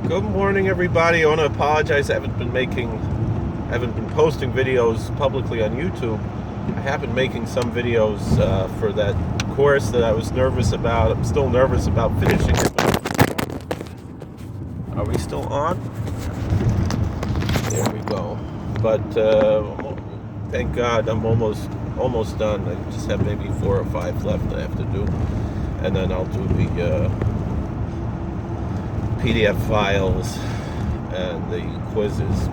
Good morning, everybody. I want to apologize. I haven't been posting videos publicly on YouTube. I have been making some videos for that course that I was nervous about. I'm still nervous about finishing it. Are we still on? There we go. But thank God I'm almost done. I just have maybe 4 or 5 left I have to do, and then I'll do the PDF files and the quizzes.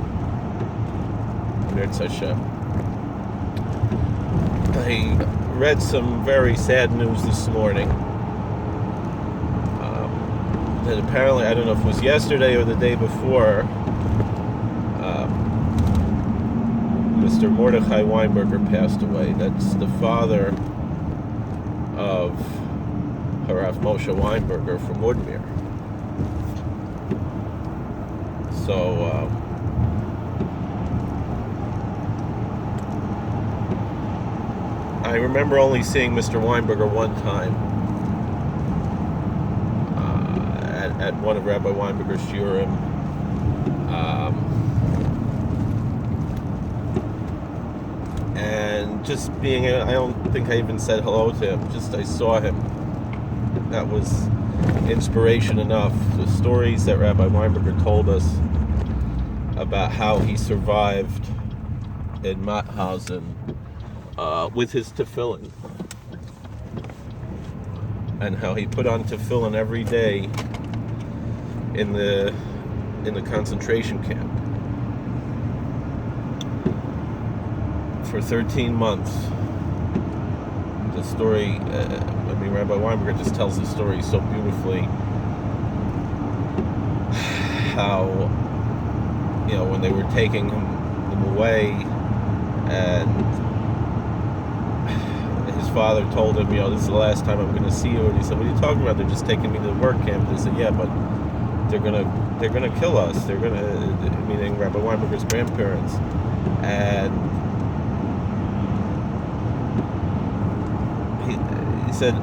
I read some very sad news this morning. That apparently, I don't know if it was yesterday or the day before, Mr. Mordechai Weinberger passed away. That's the father of Rabbi Moshe Weinberger from Woodmere. So, I remember only seeing Mr. Weinberger one time at one of Rabbi Weinberger's shiurim. And just being, I don't think I even said hello to him, just I saw him. That was inspiration enough. The stories that Rabbi Weinberger told us about how he survived in Mauthausen with his tefillin, and how he put on tefillin every day in the concentration camp for 13 months. The story, Rabbi Weinberger just tells the story so beautifully. How, when they were taking him away, and his father told him, this is the last time I'm going to see you. And he said, "What are you talking about? They're just taking me to the work camp." They said, "Yeah, but they're gonna kill us. They're gonna," meaning Rabbi Weinberger's grandparents. And he said,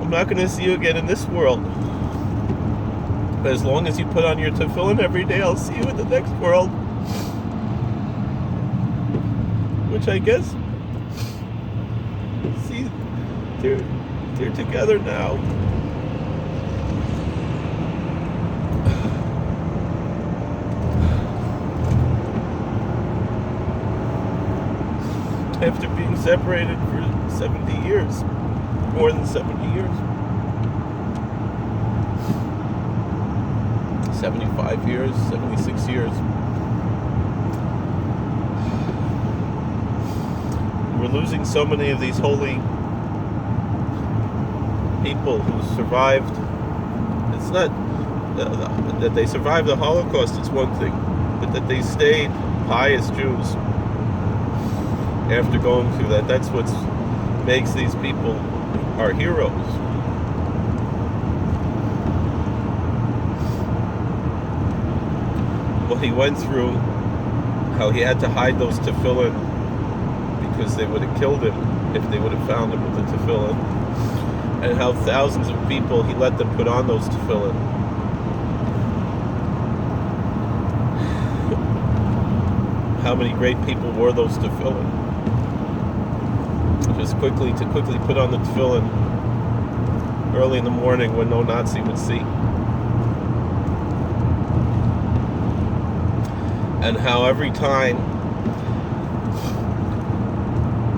"I'm not going to see you again in this world. But as long as you put on your tefillin every day, I'll see you in the next world." Which I guess, see, they're together now. After being separated for 70 years, more than 70 years. 75 years, 76 years. We're losing so many of these holy people who survived. It's not that they survived the Holocaust, it's one thing, but that they stayed pious Jews after going through that. That's what makes these people our heroes. What he went through, how he had to hide those tefillin because they would have killed him if they would have found him with the tefillin, and how thousands of people he let them put on those tefillin. How many great people wore those tefillin? Just quickly put on the tefillin early in the morning when no Nazi would see. And how every time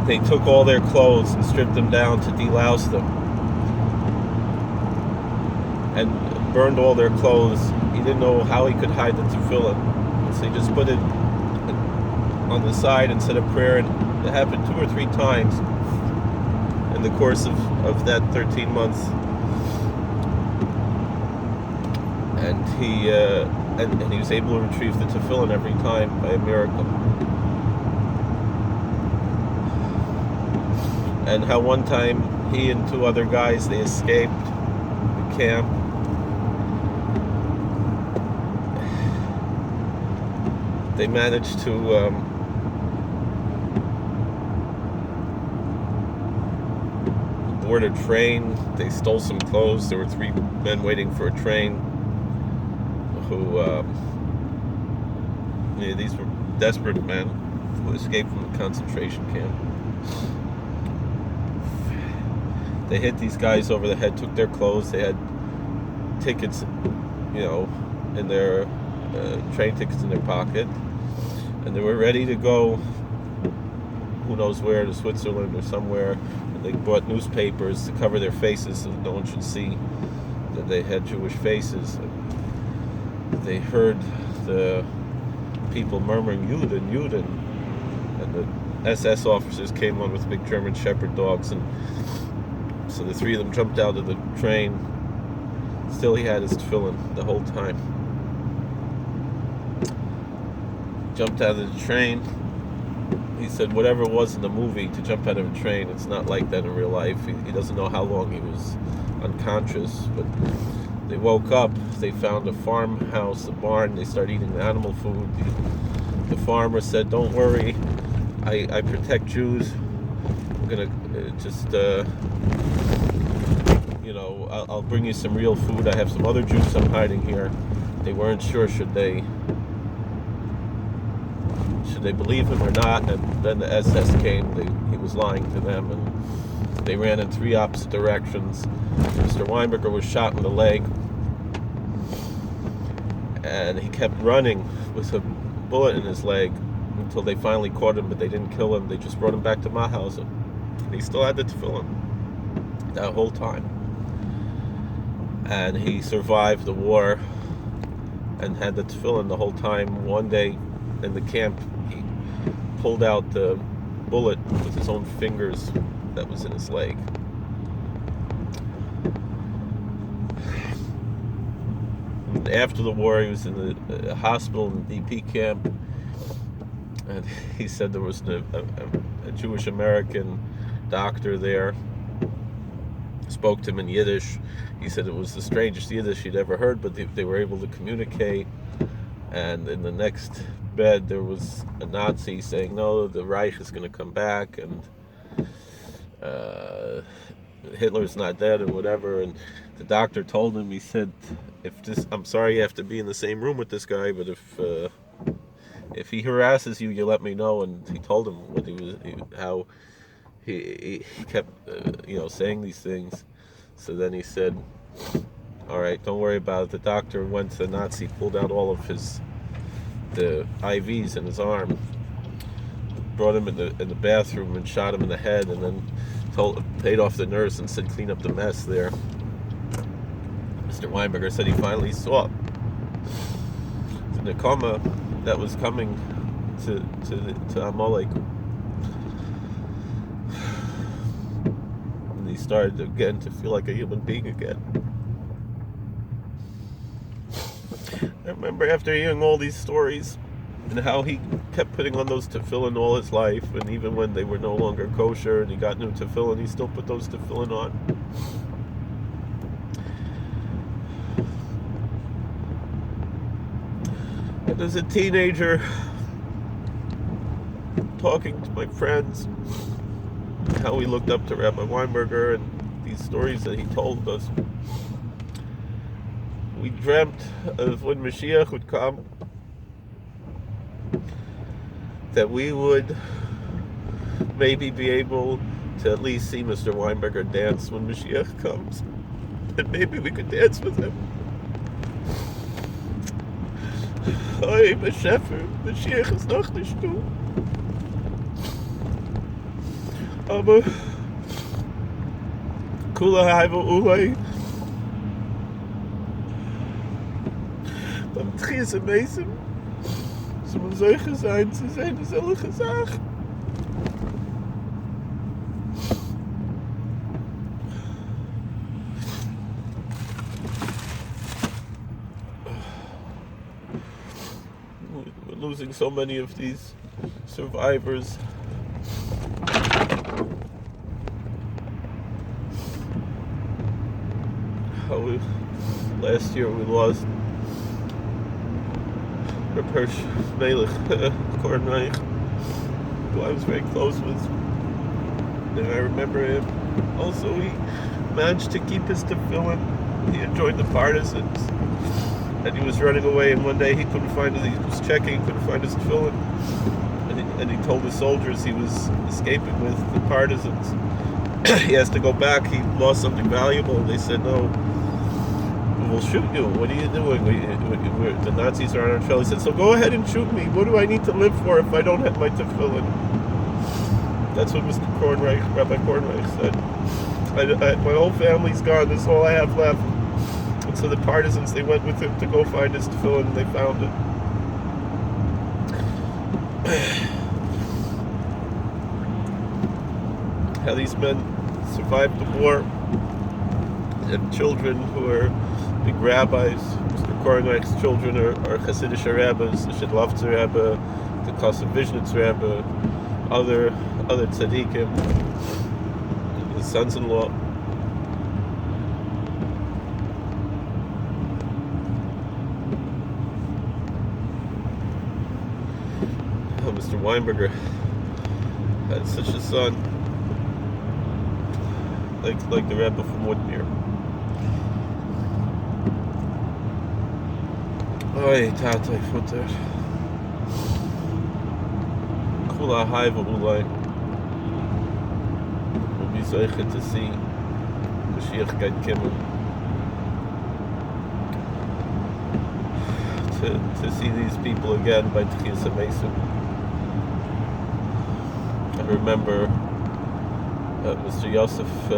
they took all their clothes and stripped them down to delouse them and burned all their clothes, he didn't know how he could hide the tefillin. So he just put it on the side and said a prayer, and it happened 2 or 3 times in the course of that 13 months. And he and he was able to retrieve the tefillin every time by a miracle. And how one time he and 2 other guys, they escaped the camp. They managed to board a train. They stole some clothes. There were 3 men waiting for a train who, these were desperate men who escaped from the concentration camp. They hit these guys over the head, took their clothes. They had tickets, in their train tickets in their pocket, and they were ready to go who knows where, to Switzerland or somewhere. And they bought newspapers to cover their faces so that no one should see that they had Jewish faces. And they heard the people murmuring Juden, Juden, and the SS officers came on with big German Shepherd dogs, and so the 3 of them jumped out of the train. Still, he had his tefillin the whole time. Jumped out of the train. He said whatever it was in the movie to jump out of a train, it's not like that in real life. He doesn't know how long he was unconscious, but they woke up. They found a farmhouse, a barn. They started eating the animal food. The farmer said, "Don't worry, I protect Jews. I'm gonna I'll bring you some real food. I have some other Jews I'm hiding here." They weren't sure should they believe him or not, and then the SS came. He was lying to them, and they ran in 3 opposite directions. Mr. Weinberger was shot in the leg, and he kept running with a bullet in his leg until they finally caught him, but they didn't kill him. They just brought him back to Mahausen. He still had the tefillin that whole time, and he survived the war and had the tefillin the whole time. One day in the camp, he pulled out the bullet with his own fingers that was in his leg. And after the war, he was in the hospital in the DP camp, and he said there was a Jewish American doctor there. Spoke to him in Yiddish. He said it was the strangest Yiddish he'd ever heard, but they were able to communicate. And in the next bed, there was a Nazi saying, "No, the Reich is going to come back, and Hitler's not dead," and whatever. And the doctor told him, he said, "I'm sorry you have to be in the same room with this guy, but if he harasses you, you let me know." And he told him what how he kept saying these things. So then he said, "All right, don't worry about it." The doctor went to the Nazi, pulled out all of the IVs in his arm, brought him in the bathroom and shot him in the head, and then paid off the nurse and said, "Clean up the mess there." Mr. Weinberger said he finally saw the Nekoma that was coming to Amalek. And he started again to feel like a human being again. I remember after hearing all these stories and how he kept putting on those tefillin all his life, and even when they were no longer kosher and he got new tefillin, he still put those tefillin on. And as a teenager, talking to my friends, how we looked up to Rabbi Weinberger and these stories that he told us, we dreamt of when Mashiach would come, that we would maybe be able to at least see Mr. Weinberger dance when Mashiach comes, and maybe we could dance with him. Oi, Mashiach ist noch nicht du. Aber Kula Haiva Uwei beim Triese Mason zu man solche sein zu sein, ist solche Sachen. We're losing so many of these survivors. Last year we lost Rabbi Melech Kornreich, who I was very close with, and I remember him Also, he managed to keep his tefillin. He had joined the partisans, and he was running away. And one day he couldn't find it. He was checking, couldn't find his tefillin, and he told the soldiers he was escaping with the partisans. He has to go back. He lost something valuable. They said, "No, we'll shoot you. What are you doing? The Nazis are on our trail." He said, "So go ahead and shoot me. What do I need to live for if I don't have my tefillin?" That's what Mr. Rabbi Kornreich said. My whole family's gone. This is all I have left. And so the partisans, they went with him to go find his tefillin, and they found it. How these men survived the war. They have children who are big rabbis. Mr. Kornreich's children are Hasidic rabbis, the Shidlovtzer Rebbe, the Kosovizhnitz Rebbe, other tzaddikim, his sons-in-law. Oh, Mr. Weinberger had such a son, like the Rebbe from Woodmere. Oy, Tatay Futter. Kula Haiva Ulay. We'll be zeicher to see Mashiach Geit Kimmel. To see these people again by Tchias HaMesim. I remember Mr. Yosef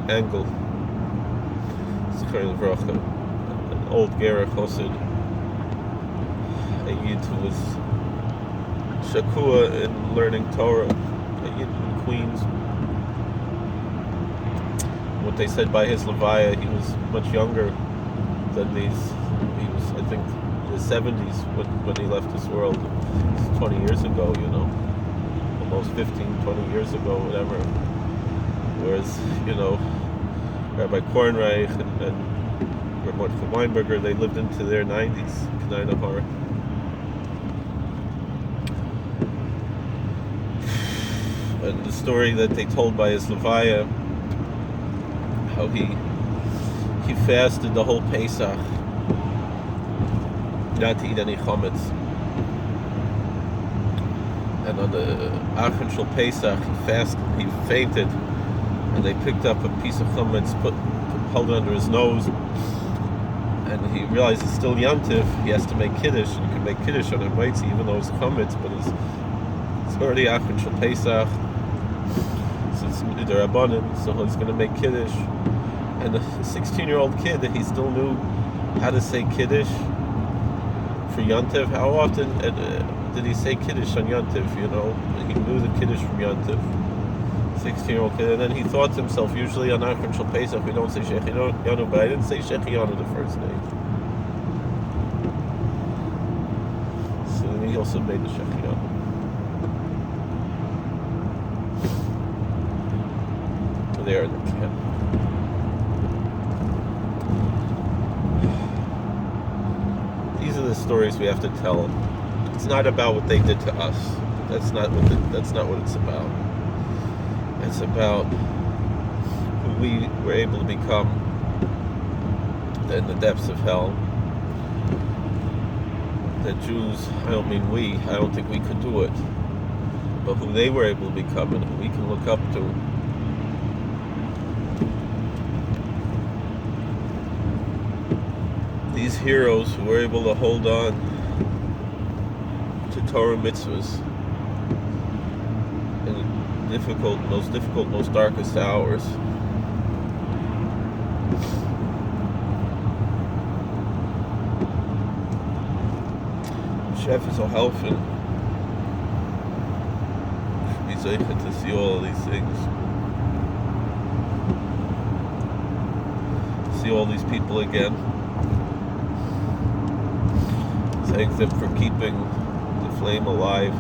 Engel, an old Gerach Chossid, a Yid who was Shakua in learning Torah, a Yid in Queens. What they said by his Levaya, he was much younger than these. He was, I think, in his 70s when he left this world. It's 20 years ago, almost 15, 20 years ago, whatever. Whereas, Rabbi Kornreich and Mordechai Weinberger, they lived into their 90s, K'nai And the story that they told by his Levaya, how he fasted the whole Pesach, not to eat any chametz. And on the Achon Shel Pesach, he fainted, and they picked up a piece of chametz, held it under his nose, and he realized it's still Yantiv. He has to make kiddush, and you can make kiddush on a mitzi even though it's chametz, but it's already Achon Shel Pesach, so it's the Rabbanim, so he's going to make kiddush. And the 16-year-old kid, that he still knew how to say kiddush for Yantiv. How often did he say kiddush on Yantiv? He knew the kiddush from Yantiv. 16-year-old kid, and then he thought to himself, usually on Achon Shel Pesach we don't say Shechianu, but I didn't say Shechianu the first day. So then he also made the Shechianu. There in the camp. These are the stories we have to tell. It's not about what they did to us. That's not what it's about. It's about who we were able to become in the depths of hell. The Jews, I don't think we could do it, but who they were able to become and who we can look up to. These heroes who were able to hold on to Torah mitzvahs in the most difficult, most darkest hours. Chef is a helping. Be zeicher to see all of these things. See all these people again. Thank them for keeping the flame alive.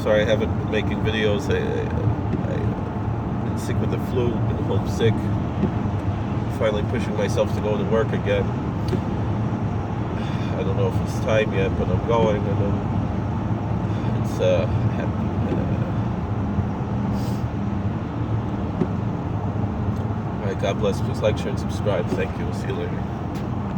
Sorry I haven't been making videos. I've been sick with the flu, been homesick. Finally pushing myself to go to work again. I don't know if it's time yet, but I'm going, and then I right, God bless. Please like, share, and subscribe. Thank you. We'll see you later.